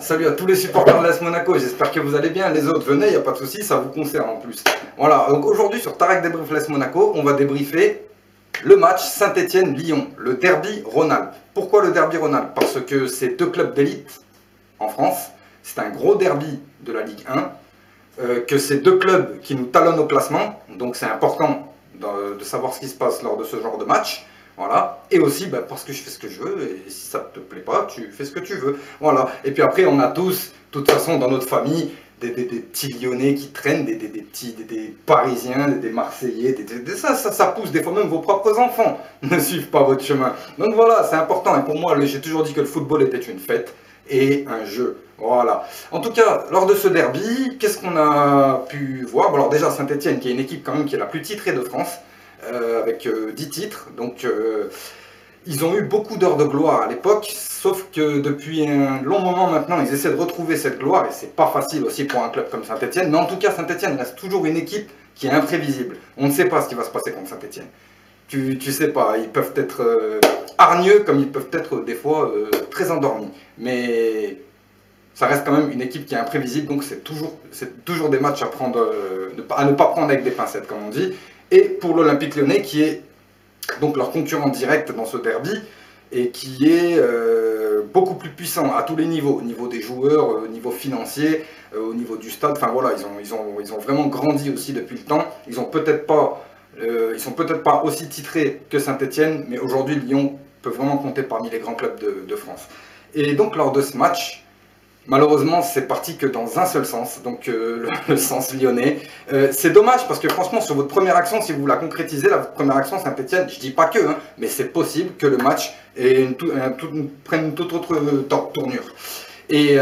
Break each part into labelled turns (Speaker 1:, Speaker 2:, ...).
Speaker 1: salut à tous les supporters de l'AS Monaco, j'espère que vous allez bien. Les autres, venez, il n'y a pas de souci, ça vous concerne en plus. Voilà, donc aujourd'hui sur Tarek Débrief l'AS Monaco, on va débriefer le match Saint-Étienne-Lyon, le derby Rhône-Alpes. Pourquoi le derby Rhône-Alpes? Parce que c'est deux clubs d'élite en France, c'est un gros derby de la Ligue 1, que c'est deux clubs qui nous talonnent au classement, donc c'est important de savoir ce qui se passe lors de ce genre de match. Voilà, et aussi parce que je fais ce que je veux, et si ça te plaît pas, tu fais ce que tu veux. Voilà, et puis après, on a tous, de toute façon, dans notre famille, des petits Lyonnais qui traînent, des Parisiens, des Marseillais, ça pousse, des fois même vos propres enfants ne suivent pas votre chemin. Donc voilà, c'est important, et pour moi, j'ai toujours dit que le football était une fête et un jeu. Voilà. En tout cas, lors de ce derby, qu'est-ce qu'on a pu voir? Bon, alors déjà, Saint-Étienne, qui est une équipe quand même qui est la plus titrée de France, avec 10 titres, donc ils ont eu beaucoup d'heures de gloire à l'époque, sauf que depuis un long moment maintenant, ils essaient de retrouver cette gloire, et c'est pas facile aussi pour un club comme Saint-Étienne, mais en tout cas, Saint-Étienne reste toujours une équipe qui est imprévisible. On ne sait pas ce qui va se passer contre Saint-Étienne. Tu sais pas, ils peuvent être hargneux, comme ils peuvent être des fois très endormis, mais ça reste quand même une équipe qui est imprévisible, donc c'est toujours des matchs à ne pas prendre avec des pincettes, comme on dit. Et pour l'Olympique Lyonnais, qui est donc leur concurrent direct dans ce derby, et qui est beaucoup plus puissant à tous les niveaux, au niveau des joueurs, au niveau financier, au niveau du stade. Enfin voilà, ils ont vraiment grandi aussi depuis le temps. Ils sont peut-être pas aussi titrés que Saint-Étienne, mais aujourd'hui Lyon peut vraiment compter parmi les grands clubs de France. Et donc lors de ce match, malheureusement, c'est parti que dans un seul sens, donc le sens lyonnais. C'est dommage parce que franchement, sur votre première action, si vous la concrétisez, votre première action Saint-Étienne, je dis pas que, hein, mais c'est possible que le match prenne une toute autre tournure. Et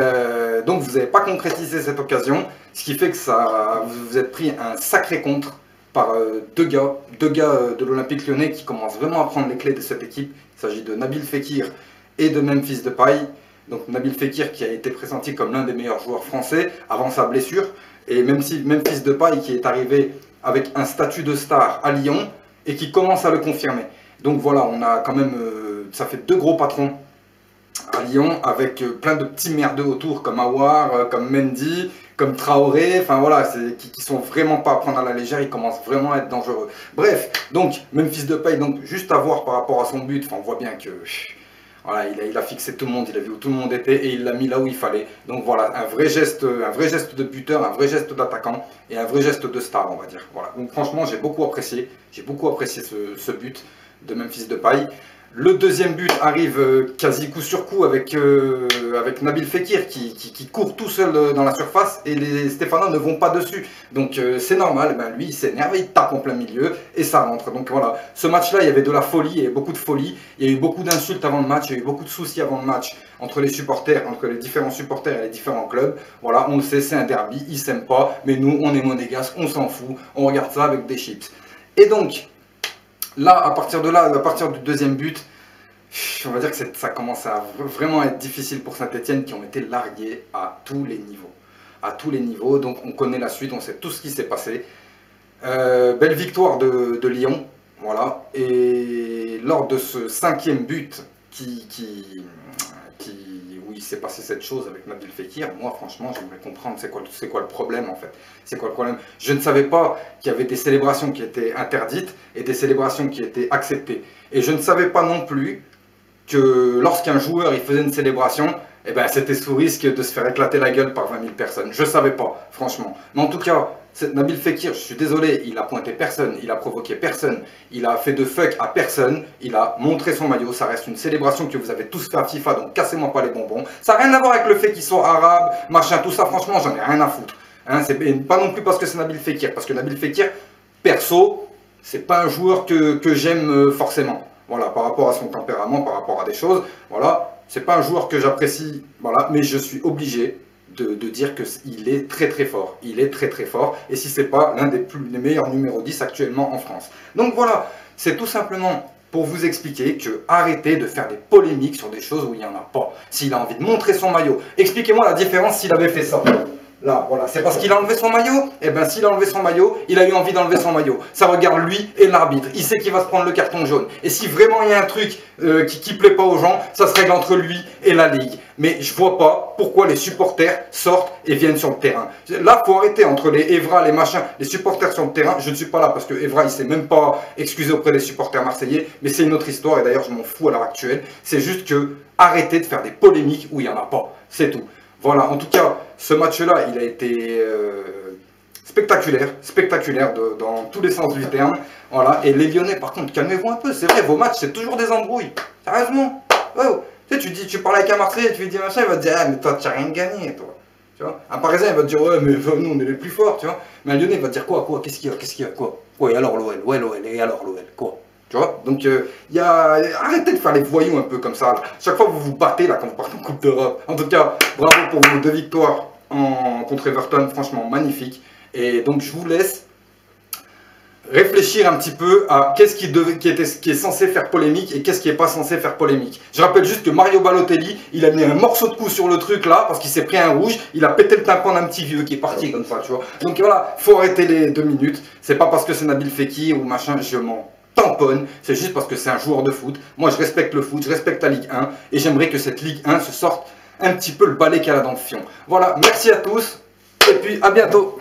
Speaker 1: donc vous n'avez pas concrétisé cette occasion, ce qui fait que vous vous êtes pris un sacré contre par deux gars de l'Olympique Lyonnais qui commencent vraiment à prendre les clés de cette équipe. Il s'agit de Nabil Fekir et de Memphis Depay. Donc Nabil Fekir qui a été pressenti comme l'un des meilleurs joueurs français avant sa blessure, et Memphis Depay qui est arrivé avec un statut de star à Lyon et qui commence à le confirmer. Donc voilà, on a quand même, ça fait deux gros patrons à Lyon avec plein de petits merdeux autour comme Aouar, comme Mendy, comme Traoré, enfin voilà, qui sont vraiment pas à prendre à la légère, ils commencent vraiment à être dangereux. Bref, donc Memphis Depay, donc juste à voir par rapport à son but, on voit bien que... Voilà, il a fixé tout le monde, il a vu où tout le monde était et il l'a mis là où il fallait. Donc voilà, un vrai geste de buteur, un vrai geste d'attaquant et un vrai geste de star, on va dire. Voilà. Donc franchement, j'ai beaucoup apprécié ce but de Memphis Depay. Le deuxième but arrive quasi coup sur coup avec Nabil Fekir qui court tout seul dans la surface et les Stéphanois ne vont pas dessus. Donc c'est normal, lui il s'énerve, il tape en plein milieu et ça rentre. Donc voilà, ce match-là il y avait de la folie, il y avait beaucoup de folie, il y a eu beaucoup d'insultes avant le match, il y a eu beaucoup de soucis avant le match entre les supporters, entre les différents supporters et les différents clubs. Voilà, on le sait, c'est un derby, ils s'aiment pas, mais nous on est monégasques, on s'en fout, on regarde ça avec des chips. Et donc... là, à partir du deuxième but, on va dire que ça commence à vraiment être difficile pour Saint-Étienne qui ont été largués à tous les niveaux. À tous les niveaux, donc on connaît la suite, on sait tout ce qui s'est passé. Belle victoire de Lyon, voilà. Et lors de ce cinquième but où il s'est passé cette chose avec Nabil Fekir, moi franchement j'aimerais comprendre c'est quoi le problème en fait. C'est quoi le problème? Je ne savais pas qu'il y avait des célébrations qui étaient interdites et des célébrations qui étaient acceptées. Et je ne savais pas non plus que lorsqu'un joueur il faisait une célébration, eh ben, c'était sous risque de se faire éclater la gueule par 20 000 personnes. Je ne savais pas, franchement. Mais en tout cas, Nabil Fekir, je suis désolé, il a pointé personne, il a provoqué personne, il a fait de fuck à personne, il a montré son maillot, ça reste une célébration que vous avez tous fait à FIFA, donc cassez-moi pas les bonbons. Ça n'a rien à voir avec le fait qu'ils soient arabes, machin, tout ça, franchement, j'en ai rien à foutre. Hein, c'est pas non plus parce que c'est Nabil Fekir, parce que Nabil Fekir, perso, c'est pas un joueur que j'aime forcément. Voilà, par rapport à son tempérament, par rapport à des choses, voilà. C'est pas un joueur que j'apprécie, voilà, mais je suis obligé de dire qu'il est très très fort. Il est très très fort, et si c'est pas l'un des meilleurs numéro 10 actuellement en France. Donc voilà, c'est tout simplement pour vous expliquer que arrêtez de faire des polémiques sur des choses où il n'y en a pas. S'il a envie de montrer son maillot, expliquez-moi la différence s'il avait fait ça. Là, voilà, c'est parce qu'il a enlevé son maillot. Eh bien, s'il a enlevé son maillot, il a eu envie d'enlever son maillot. Ça regarde lui et l'arbitre. Il sait qu'il va se prendre le carton jaune. Et si vraiment il y a un truc qui plaît pas aux gens, ça se règle entre lui et la Ligue. Mais je vois pas pourquoi les supporters sortent et viennent sur le terrain. Là, faut arrêter entre les Evra, les machins, les supporters sur le terrain. Je ne suis pas là parce que Evra, il s'est même pas excusé auprès des supporters marseillais. Mais c'est une autre histoire et d'ailleurs, je m'en fous à l'heure actuelle. C'est juste que arrêtez de faire des polémiques où il y en a pas. C'est tout. Voilà, en tout cas, ce match-là, il a été spectaculaire dans tous les sens du terme. Voilà, et les Lyonnais, par contre, calmez-vous un peu. C'est vrai, vos matchs, c'est toujours des embrouilles. Sérieusement. Oh. Tu sais, tu parles avec un Marseillais, tu lui dis machin, il va te dire, ah, mais toi, tu n'as rien gagné, toi. Tu vois, un Parisien, il va te dire, ouais, mais nous, on est les plus forts, tu vois. Mais un Lyonnais, il va te dire, quoi, qu'est-ce qu'il y a, quoi, et alors l'OL, ouais, l'OL, et alors l'OL, quoi. Tu vois, donc arrêtez de faire les voyous un peu comme ça. Là. Chaque fois vous vous battez là quand vous partez en Coupe d'Europe. En tout cas, bravo pour vos 2 victoires contre Everton, franchement magnifique. Et donc je vous laisse réfléchir un petit peu à qu'est-ce qui est censé faire polémique et qu'est-ce qui n'est pas censé faire polémique. Je rappelle juste que Mario Balotelli, il a mis un morceau de cou sur le truc là parce qu'il s'est pris un rouge, il a pété le tympan d'un petit vieux qui est parti comme ça, tu vois. Donc voilà, faut arrêter les 2 minutes. C'est pas parce que c'est Nabil Fekir ou machin, je m'en tamponne, c'est juste parce que c'est un joueur de foot. Moi je respecte le foot, je respecte la Ligue 1 et j'aimerais que cette Ligue 1 se sorte un petit peu le balai qu'elle a dans le fion. Voilà, merci à tous et puis à bientôt.